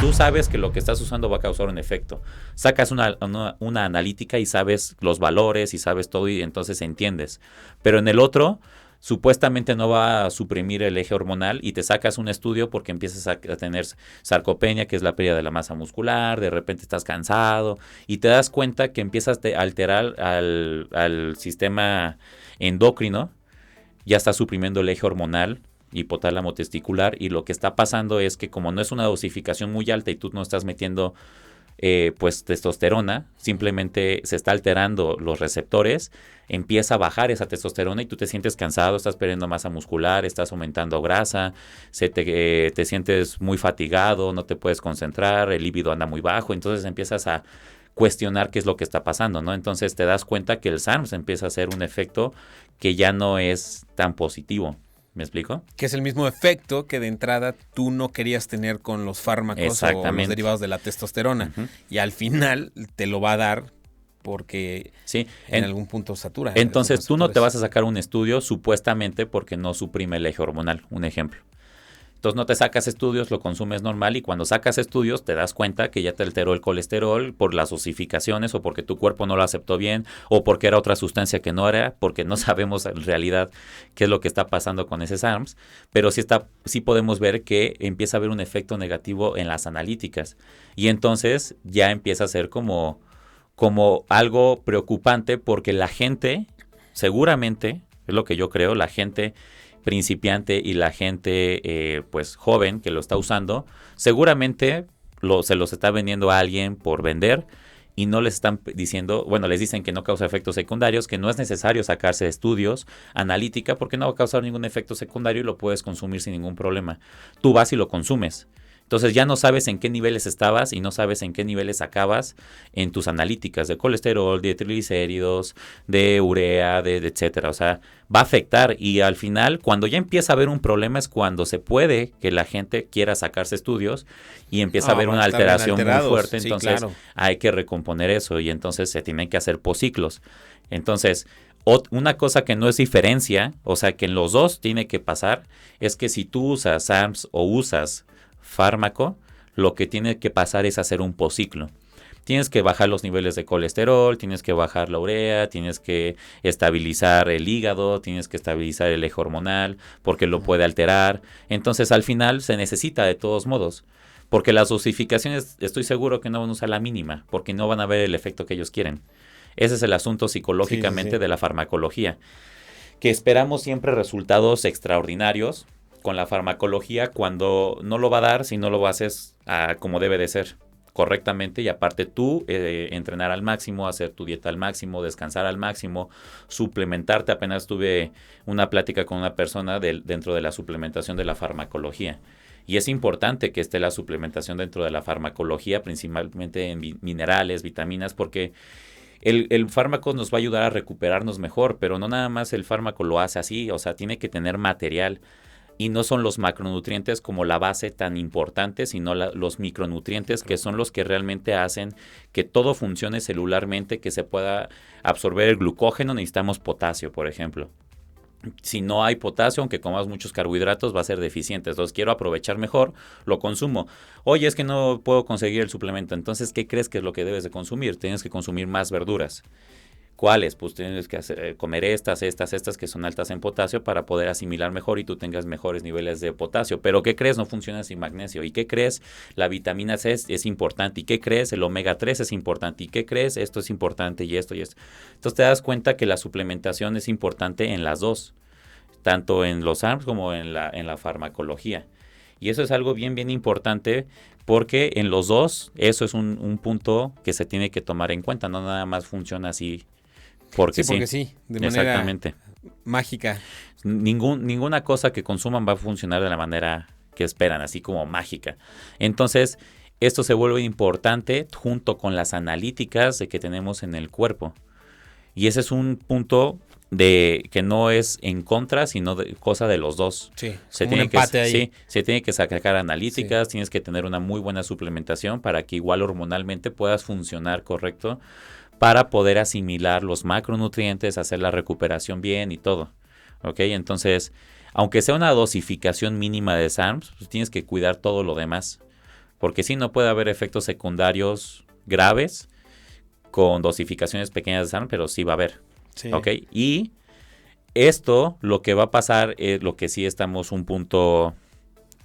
tú sabes que lo que estás usando va a causar un efecto. Sacas una analítica y sabes los valores y sabes todo y entonces entiendes. Pero en el otro, supuestamente no va a suprimir el eje hormonal y te sacas un estudio porque empiezas a tener sarcopenia, que es la pérdida de la masa muscular, de repente estás cansado y te das cuenta que empiezas a alterar al sistema endocrino, ya está suprimiendo el eje hormonal, hipotálamo testicular, y lo que está pasando es que como no es una dosificación muy alta y tú no estás metiendo pues testosterona, simplemente se está alterando los receptores, empieza a bajar esa testosterona y tú te sientes cansado, estás perdiendo masa muscular, estás aumentando grasa, te sientes muy fatigado, no te puedes concentrar, el líbido anda muy bajo, entonces empiezas a cuestionar qué es lo que está pasando, ¿no? Entonces te das cuenta que el SARMS empieza a hacer un efecto que ya no es tan positivo. ¿Me explico? Que es el mismo efecto que de entrada tú no querías tener con los fármacos o los derivados de la testosterona. Uh-huh. Y al final te lo va a dar porque sí, en algún punto satura. Entonces tú no te vas a sacar un estudio supuestamente porque no suprime el eje hormonal, un ejemplo. Entonces no te sacas estudios, lo consumes normal y cuando sacas estudios te das cuenta que ya te alteró el colesterol por las dosificaciones o porque tu cuerpo no lo aceptó bien o porque era otra sustancia que no era, porque no sabemos en realidad qué es lo que está pasando con ese SARMS, pero sí podemos ver que empieza a haber un efecto negativo en las analíticas y entonces ya empieza a ser como algo preocupante porque la gente, seguramente, es lo que yo creo, la gente principiante y la gente pues joven que lo está usando, seguramente se los está vendiendo a alguien por vender y no les están diciendo, bueno, les dicen que no causa efectos secundarios, que no es necesario sacarse estudios, analítica, porque no va a causar ningún efecto secundario y lo puedes consumir sin ningún problema. Tú vas y lo consumes. Entonces ya no sabes en qué niveles estabas y no sabes en qué niveles acabas en tus analíticas de colesterol, de triglicéridos, de urea, de etcétera. O sea, va a afectar y al final cuando ya empieza a haber un problema es cuando se puede que la gente quiera sacarse estudios y empieza a haber una alteración muy fuerte. Entonces sí, claro, hay que recomponer eso y entonces se tienen que hacer posciclos. Entonces, una cosa que no es diferencia, o sea que en los dos tiene que pasar, es que si tú usas SARMs o usas fármaco, lo que tiene que pasar es hacer un posciclo. Tienes que bajar los niveles de colesterol, tienes que bajar la urea, tienes que estabilizar el hígado, tienes que estabilizar el eje hormonal, porque lo puede alterar. Entonces, al final, se necesita de todos modos. Porque las dosificaciones, estoy seguro que no van a usar la mínima, porque no van a ver el efecto que ellos quieren. Ese es el asunto psicológicamente de la farmacología. Que esperamos siempre resultados extraordinarios con la farmacología cuando no lo va a dar si no lo haces como debe de ser, correctamente, y aparte tú entrenar al máximo, hacer tu dieta al máximo, descansar al máximo, suplementarte. Apenas tuve una plática con una persona dentro de la suplementación de la farmacología y es importante que esté la suplementación dentro de la farmacología, principalmente en minerales, vitaminas, porque el fármaco nos va a ayudar a recuperarnos mejor, pero no nada más el fármaco lo hace así, o sea, tiene que tener material. Y no son los macronutrientes como la base tan importante, sino los micronutrientes que son los que realmente hacen que todo funcione celularmente, que se pueda absorber el glucógeno. Necesitamos potasio, por ejemplo. Si no hay potasio, aunque comas muchos carbohidratos, va a ser deficiente. Entonces quiero aprovechar mejor, lo consumo. Oye, es que no puedo conseguir el suplemento. Entonces, ¿qué crees que es lo que debes de consumir? Tienes que consumir más verduras. ¿Cuáles? Pues tienes que comer estas que son altas en potasio para poder asimilar mejor y tú tengas mejores niveles de potasio. Pero ¿qué crees? No funciona sin magnesio. ¿Y qué crees? La vitamina C es importante. ¿Y qué crees? El omega 3 es importante. ¿Y qué crees? Esto es importante y esto y esto. Entonces te das cuenta que la suplementación es importante en las dos, tanto en los SARMs como en la farmacología. Y eso es algo bien, bien importante porque en los dos eso es un punto que se tiene que tomar en cuenta. No nada más funciona así. Porque de manera mágica. Ninguna cosa que consuman va a funcionar de la manera que esperan, así como mágica. Entonces, esto se vuelve importante junto con las analíticas que tenemos en el cuerpo. Y ese es un punto que no es en contra, sino cosa de los dos. Sí, se tiene un empate ahí. Sí, se tiene que sacar analíticas, tienes que tener una muy buena suplementación para que igual hormonalmente puedas funcionar correcto, para poder asimilar los macronutrientes, hacer la recuperación bien y todo. ¿Ok? Entonces, aunque sea una dosificación mínima de SARMs, pues tienes que cuidar todo lo demás. porque sí, no puede haber efectos secundarios graves con dosificaciones pequeñas de SARM, pero sí va a haber. Sí. ¿Ok? Y esto, lo que va a pasar, lo que sí estamos un punto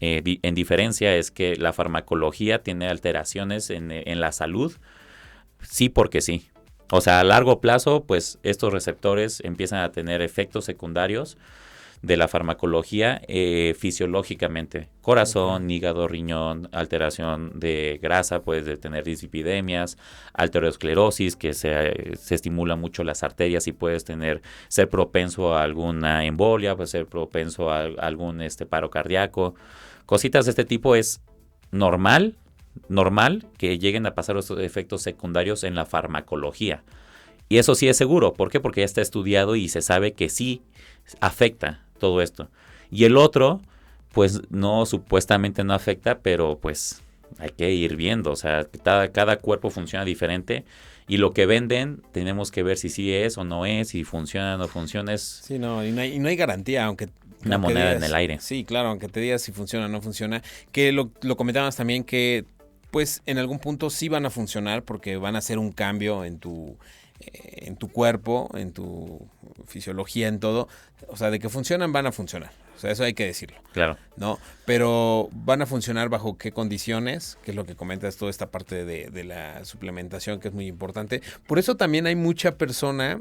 en diferencia, es que la farmacología tiene alteraciones en la salud, sí porque sí. O sea, a largo plazo, pues estos receptores empiezan a tener efectos secundarios de la farmacología fisiológicamente. Corazón, hígado, riñón, alteración de grasa, puedes tener dislipidemias, arteriosclerosis, que se estimula mucho las arterias y puedes ser propenso a alguna embolia, puedes ser propenso a algún paro cardíaco. Cositas de este tipo es normal que lleguen a pasar estos efectos secundarios en la farmacología. Y eso sí es seguro. ¿Por qué? Porque ya está estudiado y se sabe que sí afecta todo esto. Y el otro, pues no, supuestamente no afecta, pero pues hay que ir viendo. O sea, cada cuerpo funciona diferente. Y lo que venden, tenemos que ver si sí es o no es, si funciona o no funciona. Sí, no, y no hay garantía, aunque... Una moneda en el aire. Sí, claro, aunque te digas si funciona o no funciona. Que lo comentabas también que, pues, en algún punto sí van a funcionar porque van a hacer un cambio en tu cuerpo, en tu fisiología, en todo. O sea, de que funcionan, van a funcionar. O sea, eso hay que decirlo. Claro. ¿No? Pero van a funcionar bajo qué condiciones, que es lo que comentas, toda esta parte de la suplementación, que es muy importante. Por eso también hay mucha persona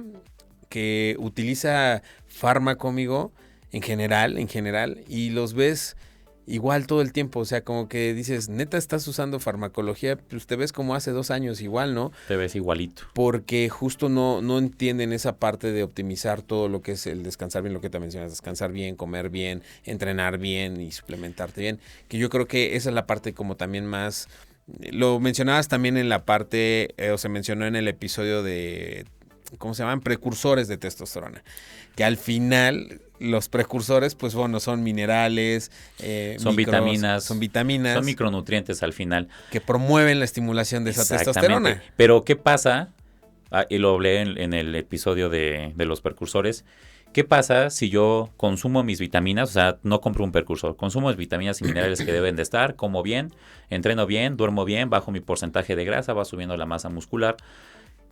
que utiliza fármaco, amigo, en general, y los ves igual todo el tiempo. O sea, como que dices, neta, estás usando farmacología, pues te ves como hace 2 años igual, ¿no? Te ves igualito. Porque justo no entienden esa parte de optimizar todo lo que es el descansar bien, lo que te mencionas, descansar bien, comer bien, entrenar bien y suplementarte bien. Que yo creo que esa es la parte como también más... Lo mencionabas también en la parte, o se mencionó en el episodio de... ¿Cómo se llaman? Precursores de testosterona. Que al final los precursores, pues bueno, son minerales, son vitaminas. Son vitaminas. Son micronutrientes al final. Que promueven la estimulación de esa testosterona. Pero ¿qué pasa? Y lo hablé en el episodio de los precursores. ¿Qué pasa si yo consumo mis vitaminas? O sea, no compro un precursor. Consumo mis vitaminas y minerales que deben de estar. Como bien, entreno bien, duermo bien, bajo mi porcentaje de grasa, va subiendo la masa muscular.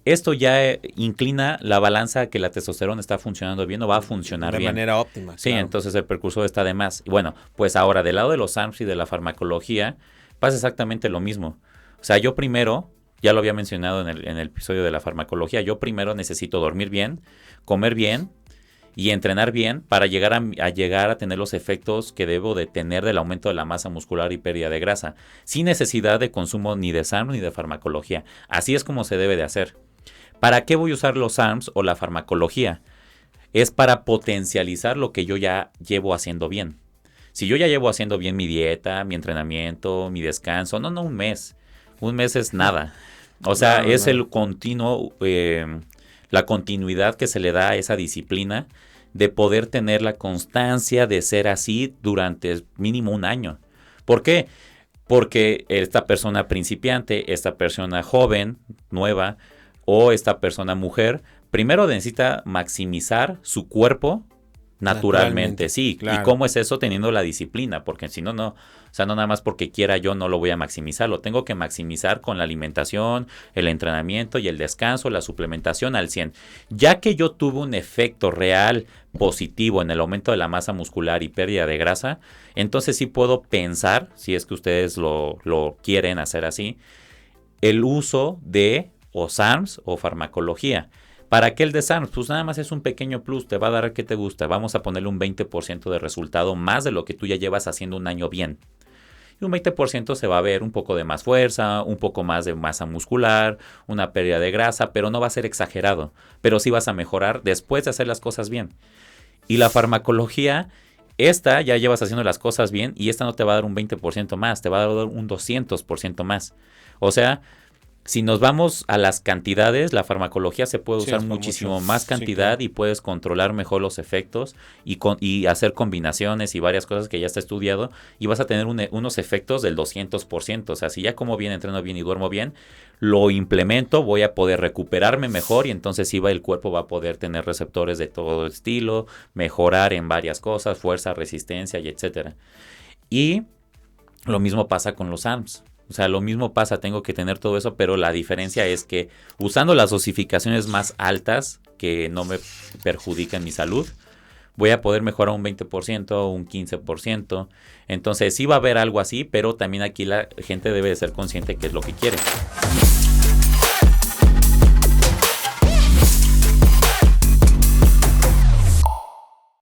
Esto ya inclina la balanza que la testosterona está funcionando bien o va a funcionar bien. De manera óptima. Sí, claro. Entonces el precursor está de más. Y bueno, pues ahora del lado de los SARMs y de la farmacología pasa exactamente lo mismo. O sea, yo primero, ya lo había mencionado en el episodio de la farmacología, yo primero necesito dormir bien, comer bien y entrenar bien para llegar a tener los efectos que debo de tener del aumento de la masa muscular y pérdida de grasa, sin necesidad de consumo ni de SARM ni de farmacología. Así es como se debe de hacer. ¿Para qué voy a usar los SARMs o la farmacología? Es para potencializar lo que yo ya llevo haciendo bien. Si yo ya llevo haciendo bien mi dieta, mi entrenamiento, mi descanso, no un mes. Un mes es nada. O sea, el continuo, la continuidad que se le da a esa disciplina de poder tener la constancia de ser así durante mínimo 1 año. ¿Por qué? Porque esta persona principiante, esta persona joven, nueva, o esta persona mujer, primero necesita maximizar su cuerpo naturalmente. Sí, claro. ¿Y cómo es eso? Teniendo la disciplina, porque si no, o sea, no nada más porque quiera yo no lo voy a maximizar, lo tengo que maximizar con la alimentación, el entrenamiento y el descanso, la suplementación al 100. Ya que yo tuve un efecto real positivo en el aumento de la masa muscular y pérdida de grasa, entonces sí puedo pensar, si es que ustedes lo quieren hacer así, el uso de o SARMs o farmacología. ¿Para qué el de SARMs? Pues nada más es un pequeño plus, te va a dar ¿qué te gusta? Vamos a ponerle un 20% de resultado más de lo que tú ya llevas haciendo 1 año bien. Y un 20% se va a ver un poco de más fuerza, un poco más de masa muscular, una pérdida de grasa, pero no va a ser exagerado. Pero sí vas a mejorar después de hacer las cosas bien. Y la farmacología, esta ya llevas haciendo las cosas bien y esta no te va a dar un 20% más, te va a dar un 200% más. O sea, si nos vamos a las cantidades, la farmacología se puede usar muchísimo más cantidad, claro. Y puedes controlar mejor los efectos y hacer combinaciones y varias cosas que ya está estudiado y vas a tener unos efectos del 200%. O sea, si ya como bien, entreno bien y duermo bien, lo implemento, voy a poder recuperarme mejor y entonces sí el cuerpo va a poder tener receptores de todo estilo, mejorar en varias cosas, fuerza, resistencia y etcétera. Y lo mismo pasa con los SARMs. O sea, lo mismo pasa, tengo que tener todo eso, pero la diferencia es que usando las dosificaciones más altas que no me perjudican mi salud, voy a poder mejorar un 20%, un 15%. Entonces sí va a haber algo así, pero también aquí la gente debe de ser consciente que es lo que quiere.